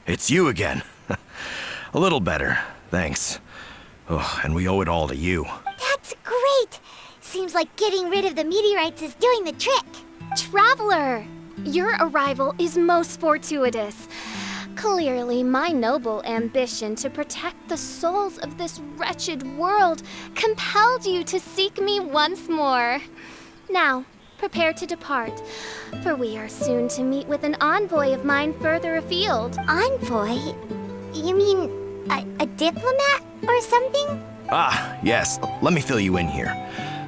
it's you again. A little better, thanks. Oh, and we owe it all to you. That's great! Seems like getting rid of the meteorites is doing the trick. Traveler! Your arrival is most fortuitous. Clearly, my noble ambition to protect the souls of this wretched world compelled you to seek me once more. Now, prepare to depart, for we are soon to meet with an envoy of mine further afield. Envoy? You mean a diplomat or something? Ah, yes. Let me fill you in here.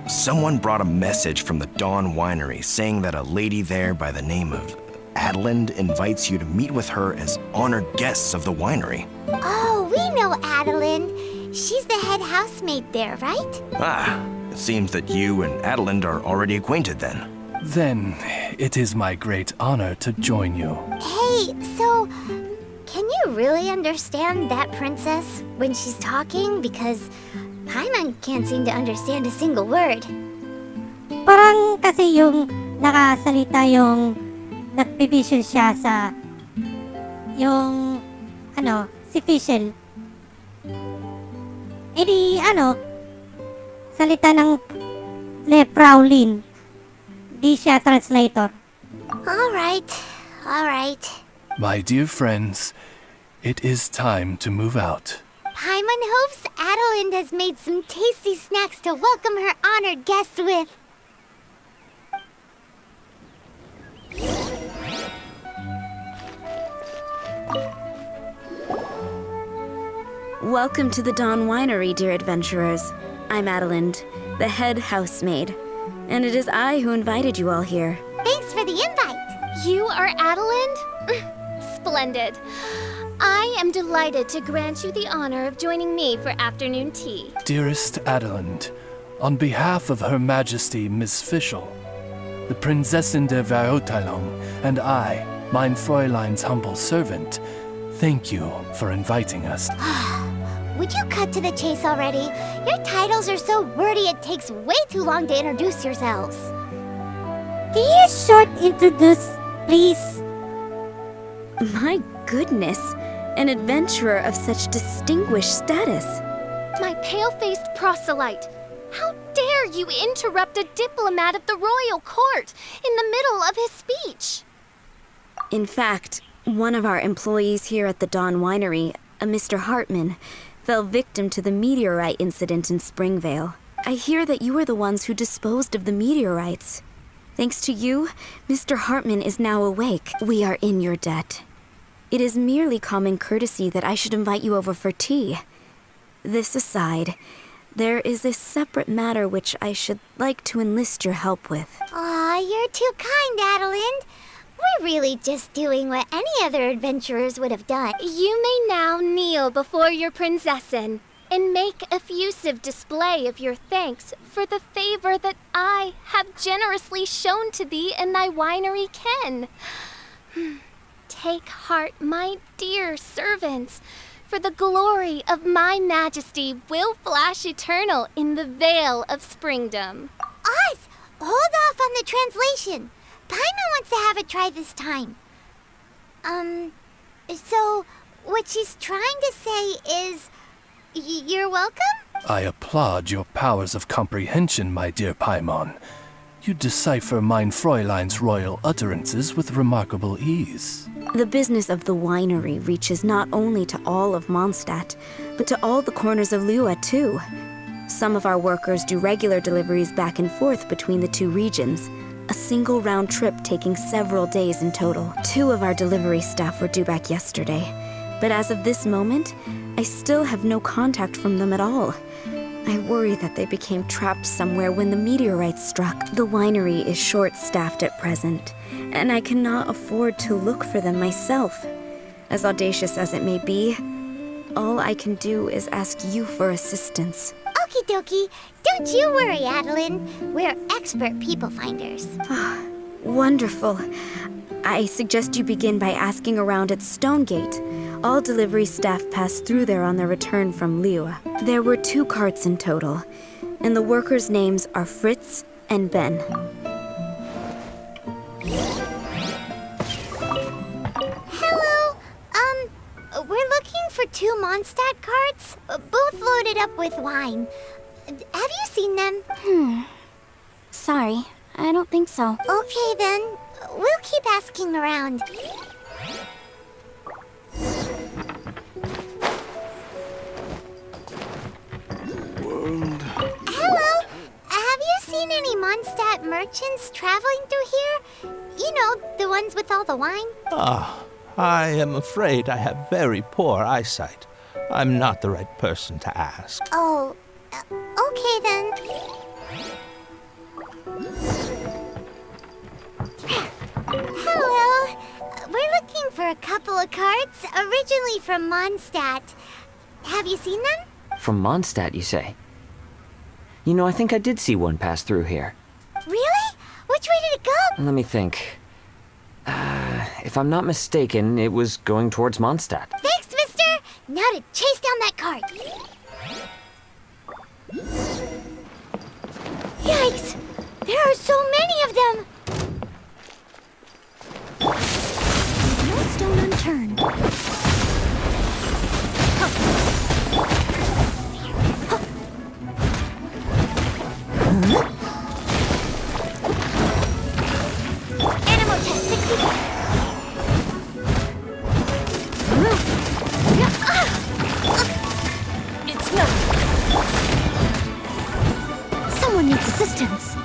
Someone brought a message from the Dawn Winery saying that a lady there by the name of Adeline invites you to meet with her as honored guests of the winery. Oh, we know Adeline. She's the head housemaid there, right? Ah, it seems that you and Adeline are already acquainted then. Then it is my great honor to join you. Hey, so can you really understand that princess when she's talking? Because Paimon can't seem to understand a single word. Parang kasi yung nakasalita yung nagbivision siya sa yung si Fischl. E di salita ng Le Prowlin. Di siya translator. All right. My dear friends, it is time to move out. Paimon hopes Adeline has made some tasty snacks to welcome her honored guests with. Welcome to the Dawn Winery, dear adventurers. I'm Adeline, the head housemaid, and it is I who invited you all here. Thanks for the invite. You are Adeline? Splendid. I am delighted to grant you the honor of joining me for afternoon tea. Dearest Adeline, on behalf of Her Majesty Miss Fischl, the Prinzessin der Verurteilung, and I, mein Fräulein's humble servant, thank you for inviting us. Would you cut to the chase already? Your titles are so wordy it takes way too long to introduce yourselves. Can you short introduce, please? My goodness, an adventurer of such distinguished status. My pale-faced proselyte. How dare you interrupt a diplomat of the royal court in the middle of his speech? In fact, one of our employees here at the Dawn Winery, a Mr. Hartman, fell victim to the meteorite incident in Springvale. I hear that you were the ones who disposed of the meteorites. Thanks to you, Mr. Hartman is now awake. We are in your debt. It is merely common courtesy that I should invite you over for tea. This aside, there is a separate matter which I should like to enlist your help with. Aw, you're too kind, Adeline. We're really just doing what any other adventurers would have done. You may now kneel before your Prinzessin and make effusive display of your thanks for the favor that I have generously shown to thee and thy winery ken. Take heart, my dear servants, for the glory of my majesty will flash eternal in the Vale of Springdom. Oz, hold off on the translation. Paimon wants to have a try this time. So what she's trying to say is, you're welcome? I applaud your powers of comprehension, my dear Paimon. You decipher mein Fräulein's royal utterances with remarkable ease. The business of the winery reaches not only to all of Mondstadt, but to all the corners of Lua, too. Some of our workers do regular deliveries back and forth between the two regions, a single round trip taking several days in total. 2 of our delivery staff were due back yesterday, but as of this moment, I still have no contact from them at all. I worry that they became trapped somewhere when the meteorite struck. The winery is short-staffed at present, and I cannot afford to look for them myself. As audacious as it may be, all I can do is ask you for assistance. Okie dokie. Don't you worry, Adeline. We're expert people finders. Wonderful. I suggest you begin by asking around at Stonegate. All delivery staff pass through there on their return from Lua. There were 2 carts in total, and the workers' names are Fritz and Ben. Hello. 2 Mondstadt carts, both loaded up with wine. Have you seen them? Sorry, I don't think so. Okay then, we'll keep asking around. Hello! Have you seen any Mondstadt merchants traveling through here? You know, the ones with all the wine? I am afraid I have very poor eyesight. I'm not the right person to ask. Oh, okay then. Hello. We're looking for a couple of carts, originally from Mondstadt. Have you seen them? From Mondstadt, you say? You know, I think I did see one pass through here. Really? Which way did it go? Let me think. If I'm not mistaken, it was going towards Mondstadt. Thanks, mister! Now to chase down that cart. Yikes! There are so many of them! No stone unturned. Animal test 60. It's not. Someone needs assistance.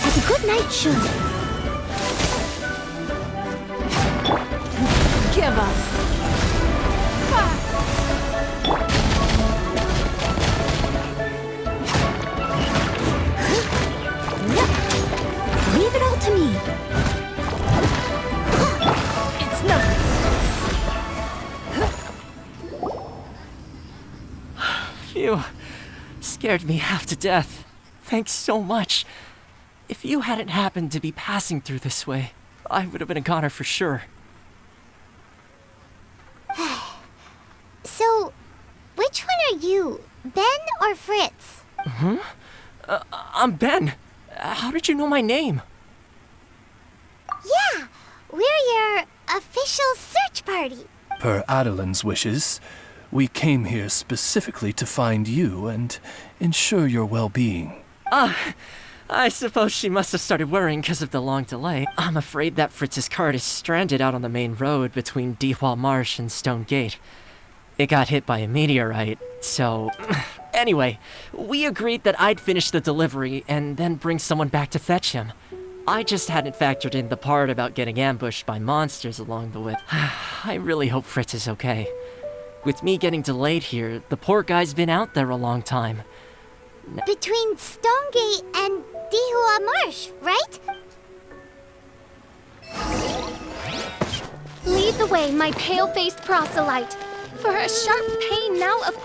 As a good knight should. Give up. Leave it all to me. It's not. Phew. Scared me half to death. Thanks so much. If you hadn't happened to be passing through this way, I would have been a goner for sure. So, which one are you? Ben or Fritz? I'm Ben. How did you know my name? Yeah, we're your official search party. Per Adeline's wishes, we came here specifically to find you and ensure your well-being. I suppose she must have started worrying because of the long delay. I'm afraid that Fritz's cart is stranded out on the main road between Dihua Marsh and Stone Gate. It got hit by a meteorite, so... Anyway, we agreed that I'd finish the delivery and then bring someone back to fetch him. I just hadn't factored in the part about getting ambushed by monsters along the way. I really hope Fritz is okay. With me getting delayed here, the poor guy's been out there a long time. Between Stonegate and Dihua Marsh, right? Lead the way, my pale-faced proselyte. For a sharp pain now of...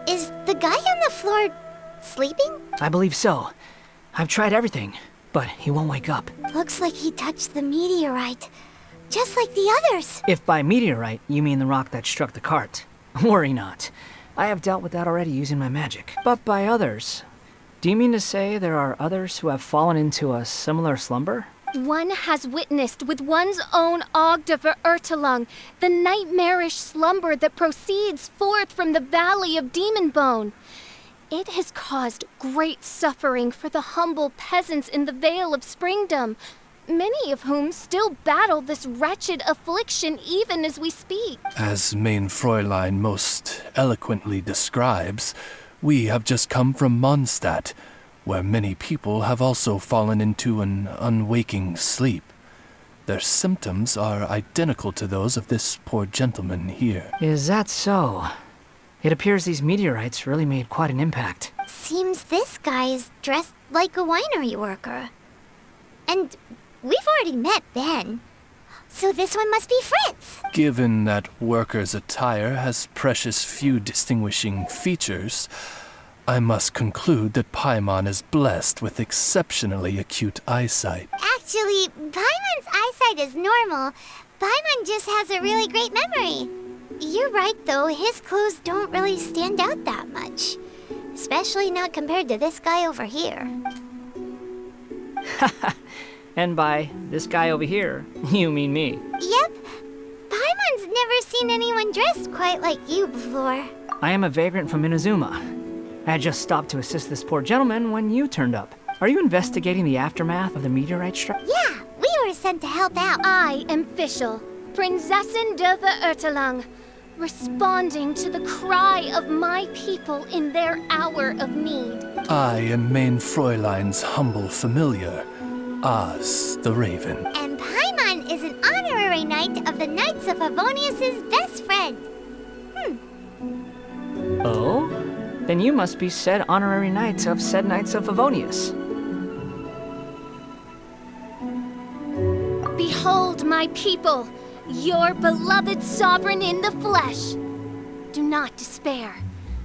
Is the guy on the floor sleeping? I believe so. I've tried everything, but he won't wake up. Looks like he touched the meteorite, just like the others. If by meteorite you mean the rock that struck the cart, worry not. I have dealt with that already using my magic. But by others, do you mean to say there are others who have fallen into a similar slumber? One has witnessed with one's own Ogda Verurtelung the nightmarish slumber that proceeds forth from the Valley of Demon Bone. It has caused great suffering for the humble peasants in the Vale of Springdom, many of whom still battle this wretched affliction even as we speak. As Main Fräulein most eloquently describes, we have just come from Mondstadt, where many people have also fallen into an unwaking sleep. Their symptoms are identical to those of this poor gentleman here. Is that so? It appears these meteorites really made quite an impact. Seems this guy is dressed like a winery worker. And we've already met Ben. So this one must be Fritz. Given that worker's attire has precious few distinguishing features, I must conclude that Paimon is blessed with exceptionally acute eyesight. Actually, Paimon's eyesight is normal. Paimon just has a really great memory. You're right, though. His clothes don't really stand out that much. Especially not compared to this guy over here. And by this guy over here, you mean me. Yep. Paimon's never seen anyone dressed quite like you before. I am a vagrant from Inazuma. I had just stopped to assist this poor gentleman when you turned up. Are you investigating the aftermath of the meteorite strike? Yeah, we were sent to help out. I am Fischl, Prinzessin der Verurteilung, responding to the cry of my people in their hour of need. I am Main Fräulein's humble familiar, Oz the Raven. And Paimon is an honorary knight of the Knights of Favonius' best friend. Oh? Then you must be said honorary knights of said Knights of Favonius. Behold my people, your beloved sovereign in the flesh. Do not despair,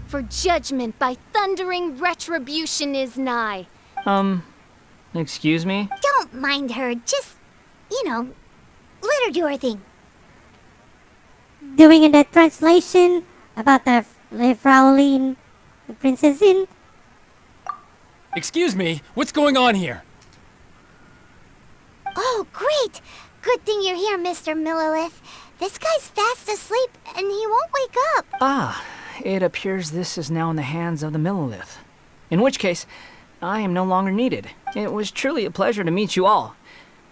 for judgment by thundering retribution is nigh. Excuse me? Don't mind her, just, let her do her thing. Doing in the translation about the Fraulein, the Prinzessin. Excuse me, what's going on here? Oh, great! Good thing you're here, Mr. Millilith. This guy's fast asleep, and he won't wake up. Ah, it appears this is now in the hands of the Millilith. In which case, I am no longer needed. It was truly a pleasure to meet you all.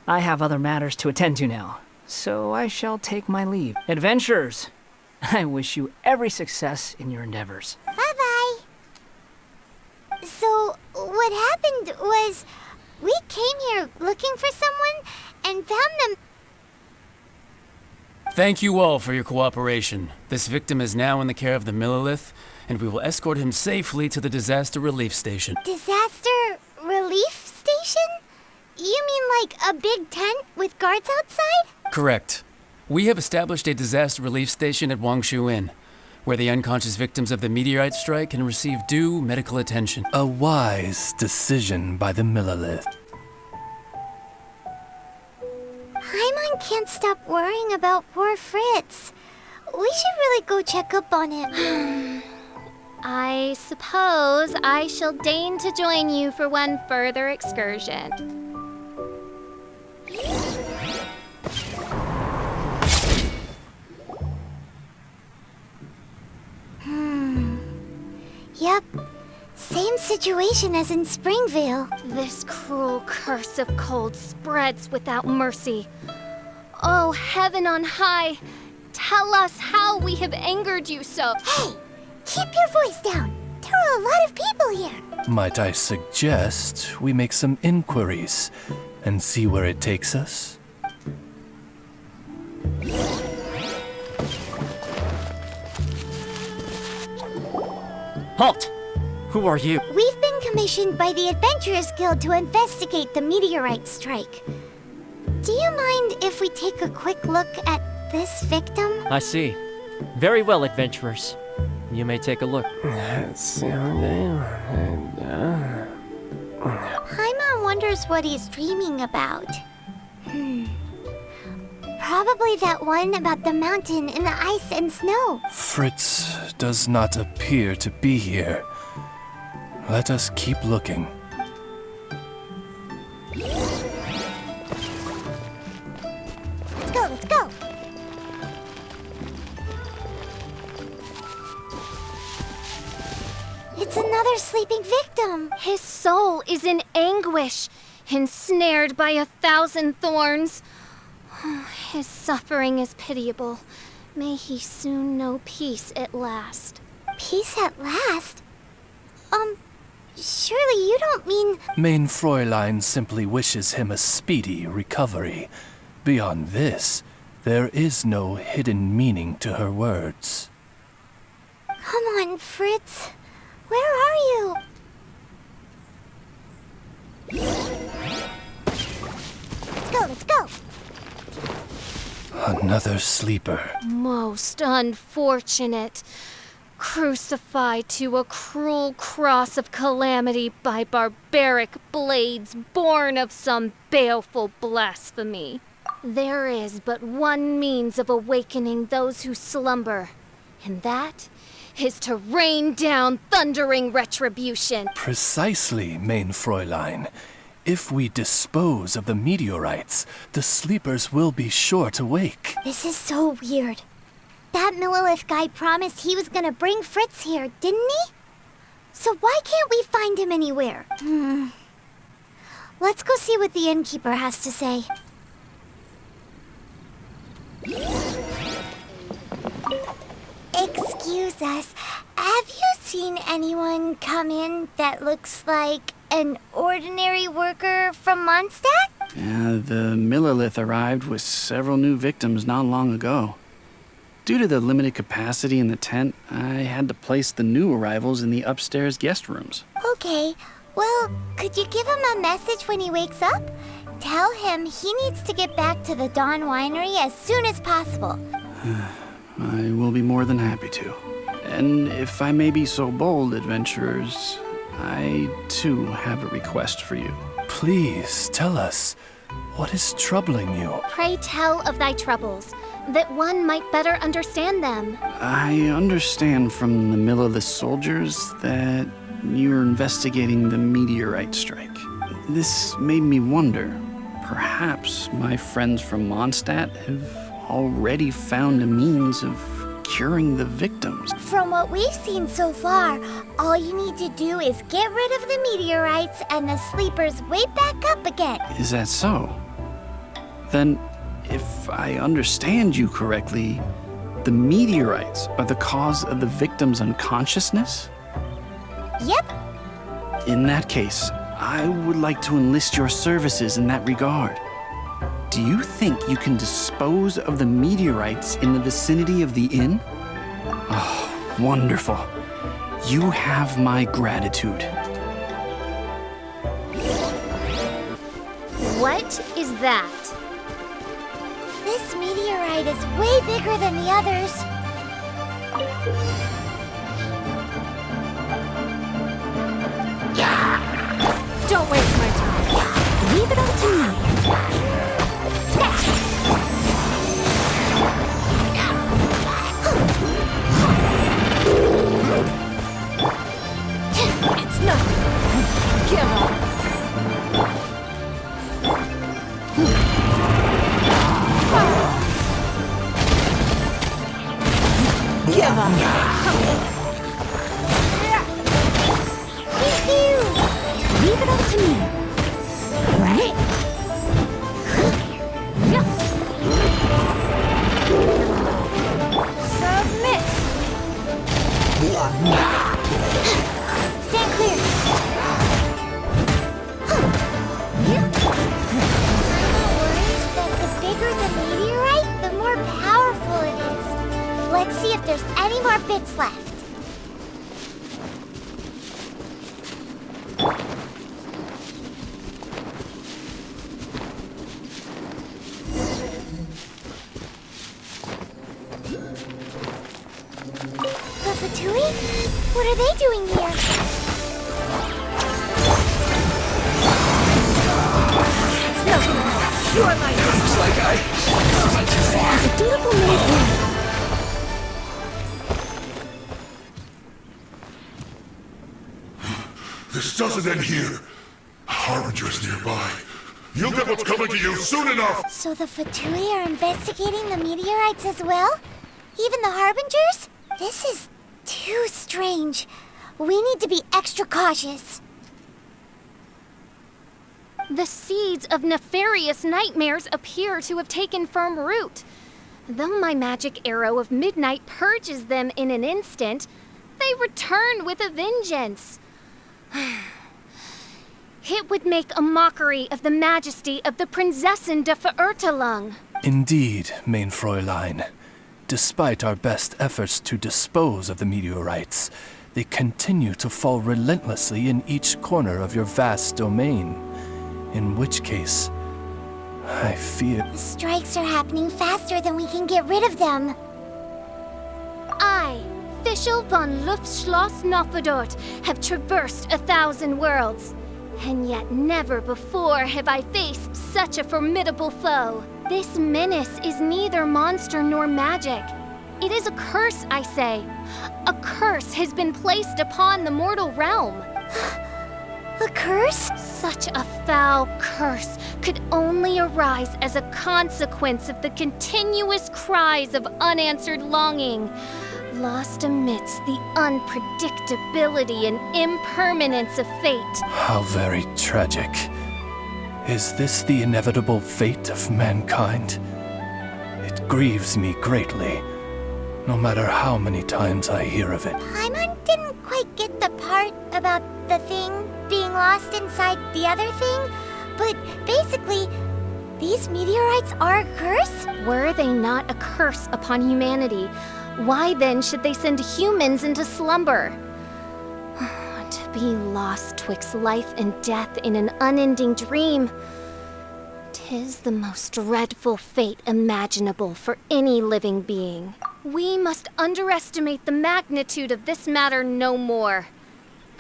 I have other matters to attend to now, so I shall take my leave. Adventurers, I wish you every success in your endeavors. Bye-bye. So, what happened was, we came here looking for someone and found them. Thank you all for your cooperation. This victim is now in the care of the Millilith, and we will escort him safely to the disaster relief station. Disaster relief station? You mean like a big tent with guards outside? Correct. We have established a disaster relief station at Wangshu Inn, where the unconscious victims of the meteorite strike can receive due medical attention. A wise decision by the Millilith. Paimon can't stop worrying about poor Fritz. We should really go check up on him. I suppose I shall deign to join you for one further excursion. Yep, same situation as in Springvale. This cruel curse of cold spreads without mercy. Oh, heaven on high, tell us how we have angered you so. Hey, keep your voice down. There are a lot of people here. Might I suggest we make some inquiries and see where it takes us? Halt! Who are you? We've been commissioned by the Adventurers Guild to investigate the meteorite strike. Do you mind if we take a quick look at this victim? I see. Very well, adventurers. You may take a look. Paimon wonders what he's dreaming about. Probably that one about the mountain and the ice and snow. Fritz does not appear to be here. Let us keep looking. Let's go, let's go. It's another sleeping victim. His soul is in anguish, ensnared by 1,000 thorns. His suffering is pitiable. May he soon know peace at last. Peace at last? Surely you don't mean... Main Fräulein simply wishes him a speedy recovery. Beyond this, there is no hidden meaning to her words. Come on, Fritz. Where are you? Let's go, let's go. Another sleeper. Most unfortunate. Crucified to a cruel cross of calamity by barbaric blades born of some baleful blasphemy. There is but one means of awakening those who slumber, and that is to rain down thundering retribution. Precisely, Main Fräulein. If we dispose of the meteorites, the sleepers will be sure to wake. This is so weird. That Millilith guy promised he was gonna bring Fritz here, didn't he? So why can't we find him anywhere? Let's go see what the innkeeper has to say. Excuse us, have you seen anyone come in that looks like an ordinary worker from Mondstadt? The Millilith arrived with several new victims not long ago. Due to the limited capacity in the tent, I had to place the new arrivals in the upstairs guest rooms. Okay, well, could you give him a message when he wakes up? Tell him he needs to get back to the Dawn Winery as soon as possible. I will be more than happy to. And if I may be so bold, adventurers, I too have a request for you. Please tell us, what is troubling you? Pray tell of thy troubles, that one might better understand them. I understand from the Millilith soldiers that you're investigating the meteorite strike. This made me wonder, perhaps my friends from Mondstadt have already found a means of curing the victims. From what we've seen so far, all you need to do is get rid of the meteorites and the sleepers wake back up again. Is that so? Then, if I understand you correctly, the meteorites are the cause of the victim's unconsciousness? Yep. In that case, I would like to enlist your services in that regard. Do you think you can dispose of the meteorites in the vicinity of the inn? Oh, wonderful. You have my gratitude. What is that? This meteorite is way bigger than the others. Don't waste my time. Leave it up to me. It's nothing. Give up. Give up. Leave it up to me. Right? Submit. Stand clear. Paimon worries that the bigger the meteorite, the more powerful it is. Let's see if there's any more bits left. The Fatui? What are they doing here? It's nothing. You are my Looks like I went too far. It's a dutiful maid. This doesn't end here. Harbinger's nearby. You'll get what's coming to you soon enough! So the Fatui are investigating the meteorites as well? Even the Harbingers? This is too strange. We need to be extra cautious. The seeds of nefarious nightmares appear to have taken firm root. Though my magic arrow of midnight purges them in an instant, they return with a vengeance. It would make a mockery of the majesty of the Prinzessin de Verurtelung. Indeed, Mein Fräulein. Despite our best efforts to dispose of the meteorites, they continue to fall relentlessly in each corner of your vast domain. In which case, I fear... The strikes are happening faster than we can get rid of them. I, Fischl von Luftschloss Nofedort, have traversed 1,000 worlds. And yet never before have I faced such a formidable foe. This menace is neither monster nor magic. It is a curse, I say. A curse has been placed upon the mortal realm. A curse? Such a foul curse could only arise as a consequence of the continuous cries of unanswered longing, lost amidst the unpredictability and impermanence of fate. How very tragic. Is this the inevitable fate of mankind? It grieves me greatly, no matter how many times I hear of it. Paimon didn't quite get the part about the thing being lost inside the other thing, but basically, these meteorites are a curse? Were they not a curse upon humanity, why then should they send humans into slumber? To be lost twixt life and death in an unending dream. 'Tis the most dreadful fate imaginable for any living being. We must underestimate the magnitude of this matter no more.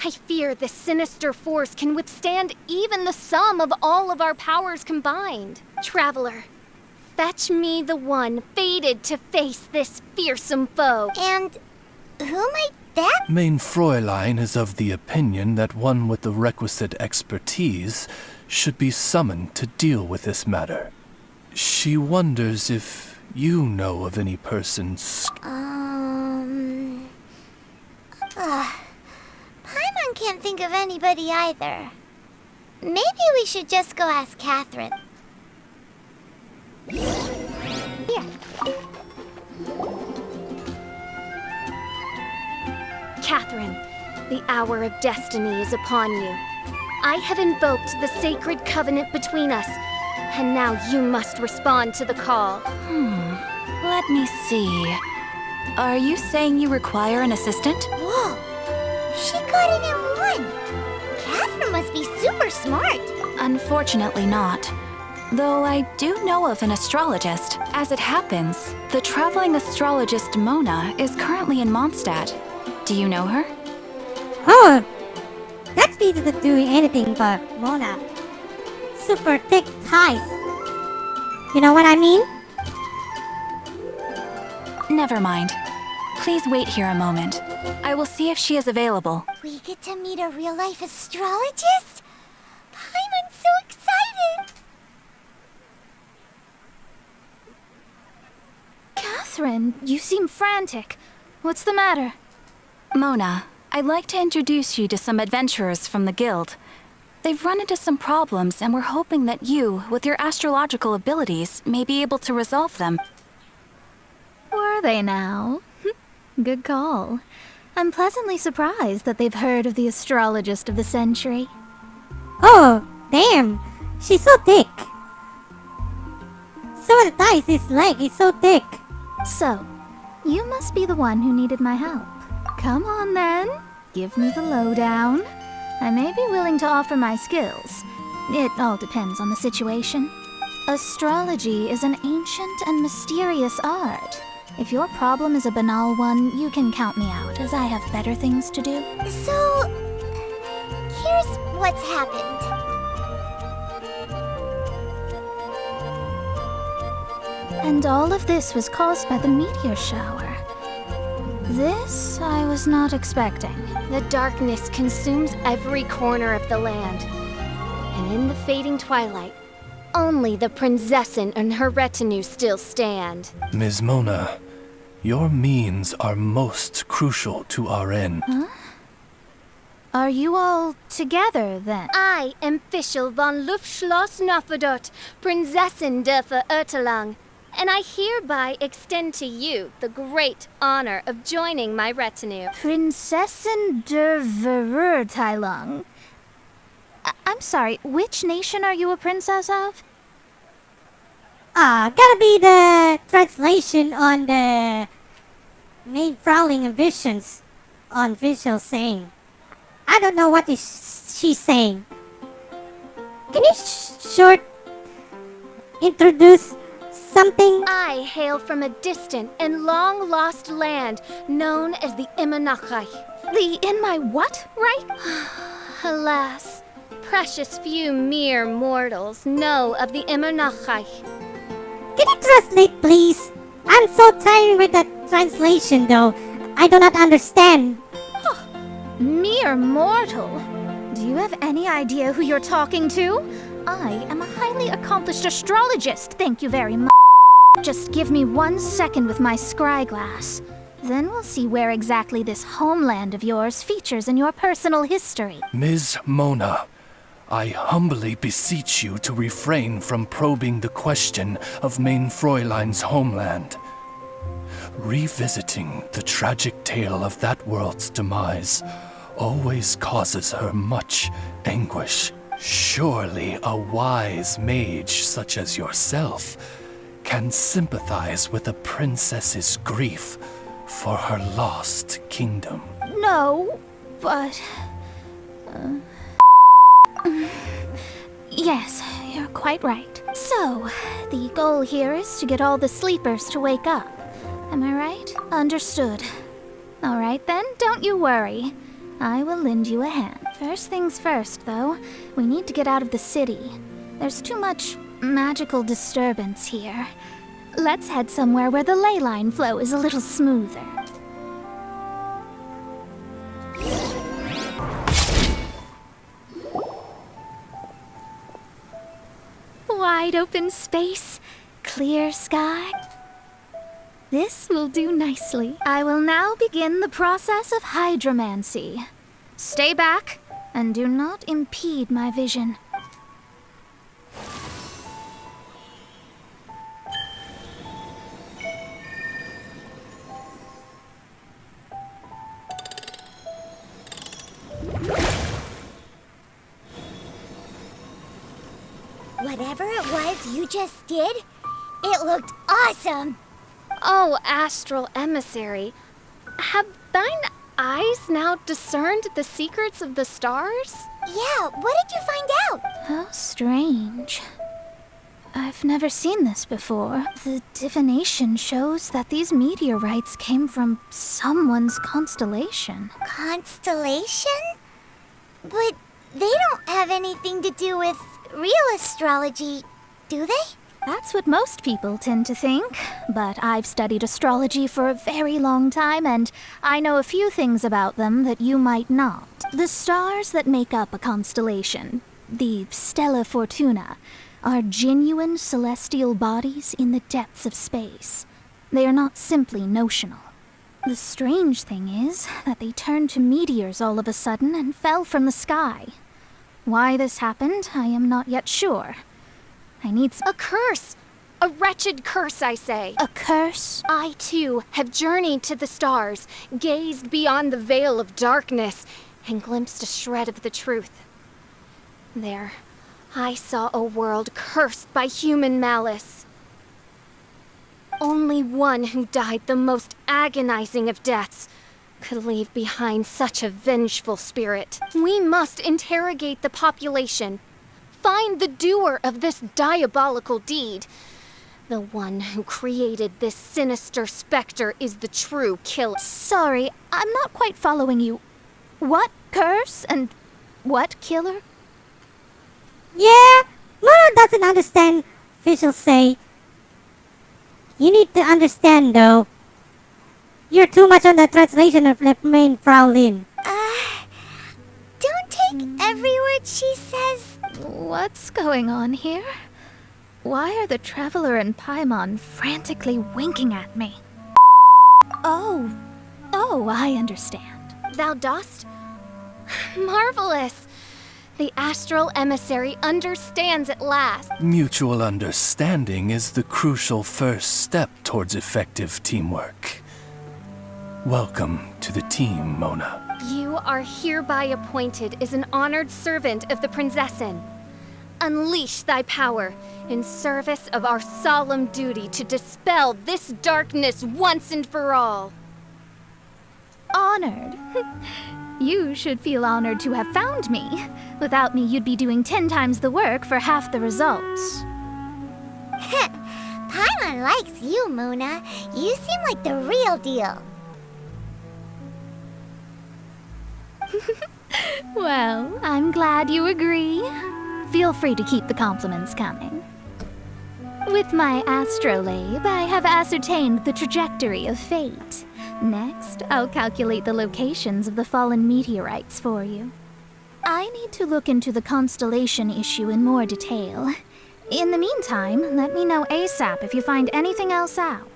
I fear this sinister force can withstand even the sum of all of our powers combined. Traveler, fetch me the one fated to face this fearsome foe. And who might that? Main Fräulein is of the opinion that one with the requisite expertise should be summoned to deal with this matter. She wonders if you know of any persons. Paimon can't think of anybody either. Maybe we should just go ask Catherine. Here. Catherine, the hour of destiny is upon you. I have invoked the sacred covenant between us, and now you must respond to the call. Let me see. Are you saying you require an assistant? Whoa! She got it in one! Catherine must be super smart! Unfortunately not. Though I do know of an astrologist. As it happens, the traveling astrologist Mona is currently in Mondstadt. Do you know her? Oh, that's me to doing anything but Mona. Super thick ties. You know what I mean? Never mind. Please wait here a moment. I will see if she is available. We get to meet a real-life astrologist? Paimon's so excited! Catherine, you seem frantic. What's the matter? Mona, I'd like to introduce you to some adventurers from the guild. They've run into some problems and we're hoping that you, with your astrological abilities, may be able to resolve them. Were they now? Good call. I'm pleasantly surprised that they've heard of the astrologist of the century. Oh, damn. She's so thick. Some of the ties, his leg is so thick. So, you must be the one who needed my help. Come on then, give me the lowdown. I may be willing to offer my skills. It all depends on the situation. Astrology is an ancient and mysterious art. If your problem is a banal one, you can count me out, as I have better things to do. So, here's what's happened. And all of this was caused by the meteor shower. This I was not expecting. The darkness consumes every corner of the land. And in the fading twilight, only the Prinzessin and her retinue still stand. Ms. Mona, your means are most crucial to our end. Huh? Are you all together, then? I am Fischl von Luftschloss Nofadot, Prinzessin der Verurteilung, and I hereby extend to you the great honor of joining my retinue. Prinzessin der Verurteilung? I'm sorry, which nation are you a princess of? Gotta be the translation on the main Frowling ambitions on visual saying. I don't know what is she saying. Can you short introduce something? I hail from a distant and long-lost land known as the Imanachai. The in my what, right? Alas, precious few mere mortals know of the Imanachai. Can you translate, please? I'm so tired with that translation, though. I do not understand. Mere mortal? Do you have any idea who you're talking to? I am a highly accomplished astrologist, thank you very much. Just give me 1 second with my scry glass. Then we'll see where exactly this homeland of yours features in your personal history. Ms. Mona, I humbly beseech you to refrain from probing the question of Main Fräulein's homeland. Revisiting the tragic tale of that world's demise always causes her much anguish. Surely a wise mage such as yourself can sympathize with a princess's grief for her lost kingdom. No, but... Yes, you're quite right. So, the goal here is to get all the sleepers to wake up. Am I right? Understood. Alright then, don't you worry. I will lend you a hand. First things first, though, we need to get out of the city. There's too much magical disturbance here. Let's head somewhere where the ley line flow is a little smoother. Wide open space, clear sky. This will do nicely. I will now begin the process of hydromancy. Stay back and do not impede my vision. Whatever it was you just did, it looked awesome! Oh, astral emissary, have thine eyes now discerned the secrets of the stars? Yeah, what did you find out? How strange. I've never seen this before. The divination shows that these meteorites came from someone's constellation. Constellation? But they don't have anything to do with real astrology, do they? That's what most people tend to think, but I've studied astrology for a very long time, and I know a few things about them that you might not. The stars that make up a constellation, the Stella Fortuna, are genuine celestial bodies in the depths of space. They are not simply notional. The strange thing is that they turned to meteors all of a sudden and fell from the sky. Why this happened, I am not yet sure. I need A curse! A wretched curse, I say. A curse? I, too, have journeyed to the stars, gazed beyond the veil of darkness, and glimpsed a shred of the truth. There, I saw a world cursed by human malice. Only one who died the most agonizing of deaths could leave behind such a vengeful spirit. We must interrogate the population. Find the doer of this diabolical deed. The one who created this sinister specter is the true killer. Sorry, I'm not quite following you. What curse and what killer? Yeah, Mona doesn't understand, officials say. You need to understand, though. You're too much on the translation of the main Fraulein. Don't take every word she says. What's going on here? Why are the Traveler and Paimon frantically winking at me? Oh, I understand. Thou dost? Marvelous! The astral emissary understands at last. Mutual understanding is the crucial first step towards effective teamwork. Welcome to the team, Mona. You are hereby appointed as an honored servant of the Prinzessin. Unleash thy power in service of our solemn duty to dispel this darkness once and for all. Honored? You should feel honored to have found me. Without me, you'd be doing 10 times the work for half the results. Paimon likes you, Mona. You seem like the real deal. Well, I'm glad you agree. Feel free to keep the compliments coming. With my astrolabe, I have ascertained the trajectory of fate. Next, I'll calculate the locations of the fallen meteorites for you. I need to look into the constellation issue in more detail. In the meantime, let me know ASAP if you find anything else out.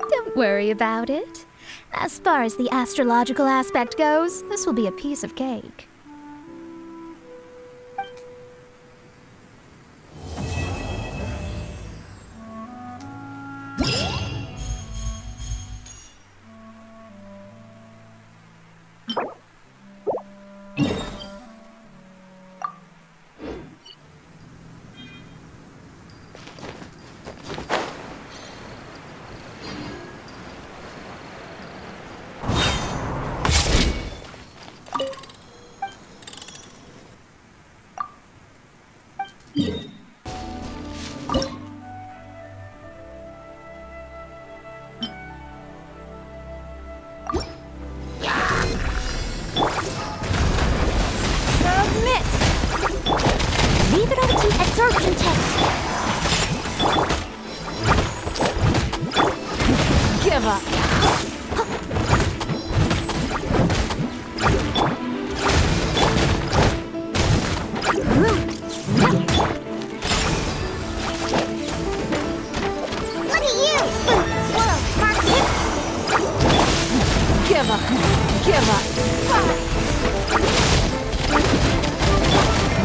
Don't worry about it. As far as the astrological aspect goes, this will be a piece of cake. Submit! Leave it up to absorption test. Give up. Look at you! Swirl, mark tip. Give up. Give up.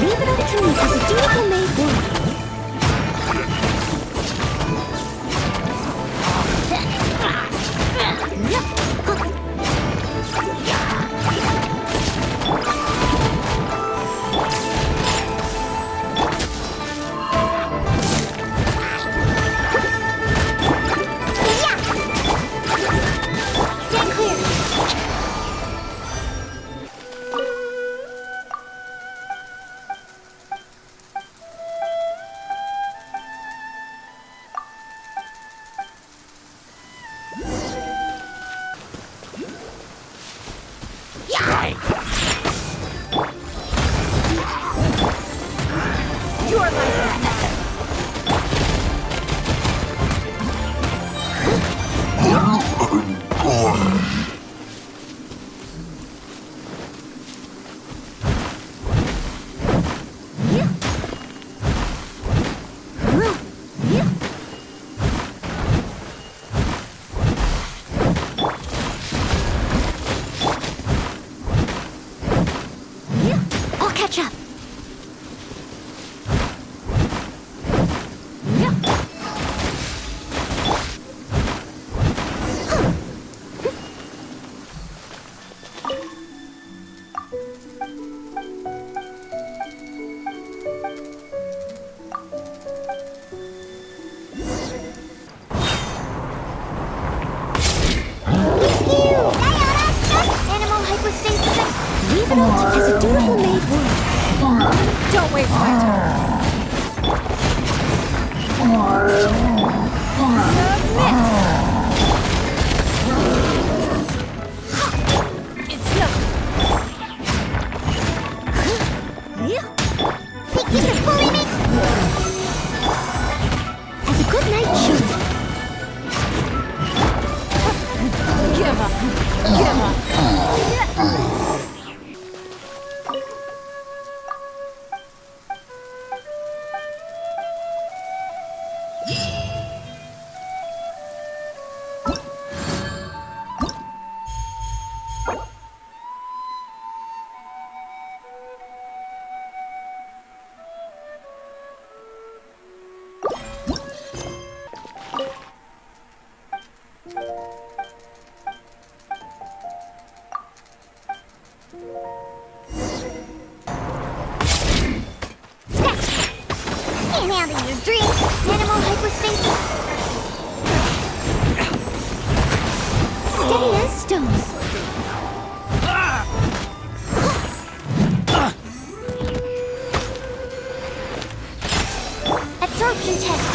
Leave it up to me as a dutiful maid would. Stand clear. You're my friend. I'll catch up. Animal hypostasis. Leave it up to as a dutiful maid would. Don't waste my time. Submit. It's nothing. Think you can bully me? As a good night should. Give up. Give up. Can't handle your dream. Animal hypostasis. Steady as stones. Absorption test.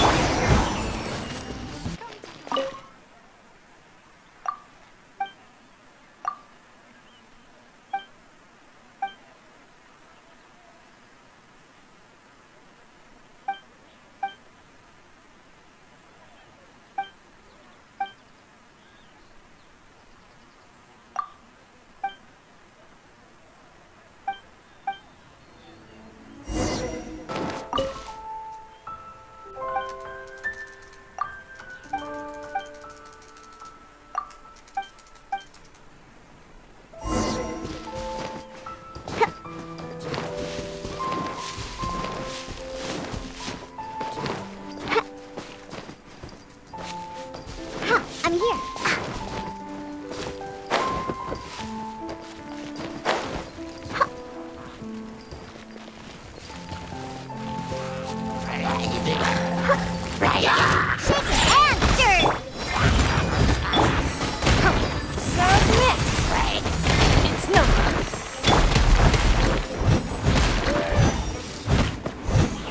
It's no fun.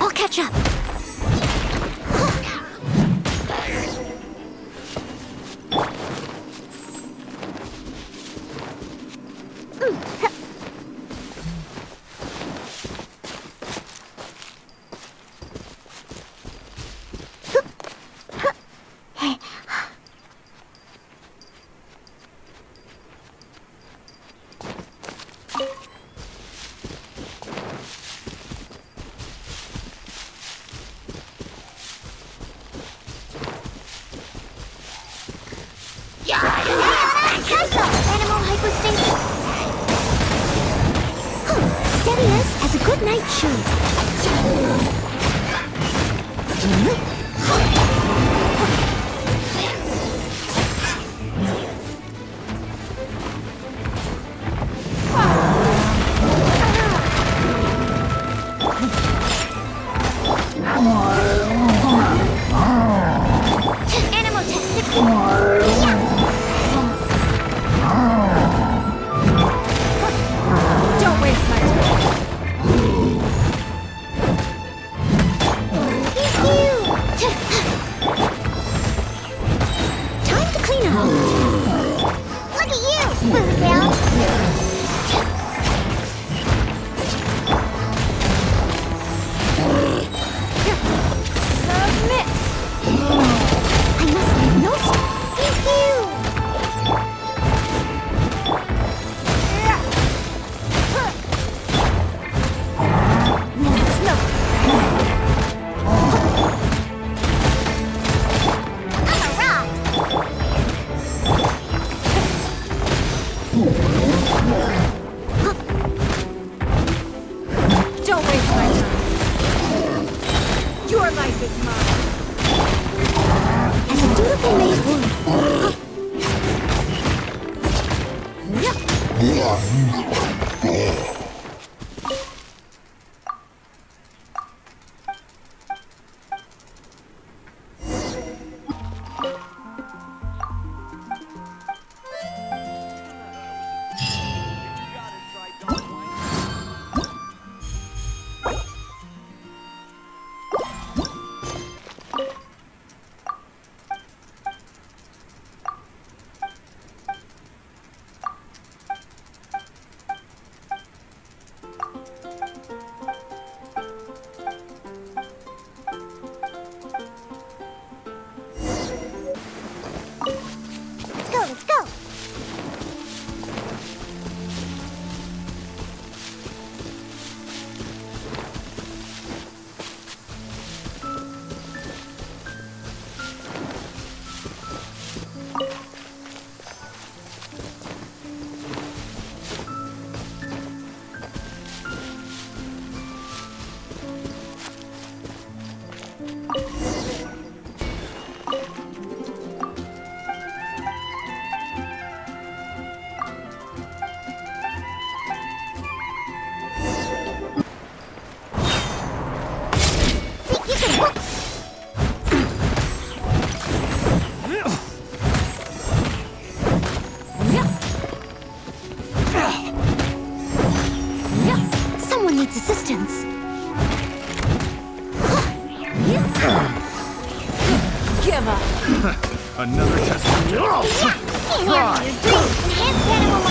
I'll catch up. Animal hypostasis. Steadiness as a good night shoe. Animal test 60. Don't waste my time. Time to clean up. Look at you, food hound. Submit. I must leave no stone. No, it's no. I'm a rock. Don't waste my time. Your life is mine. As a dutiful maid would. Let's go. Someone needs assistance. Give up. Another test. Meanwhile, your dreams enhanced animal.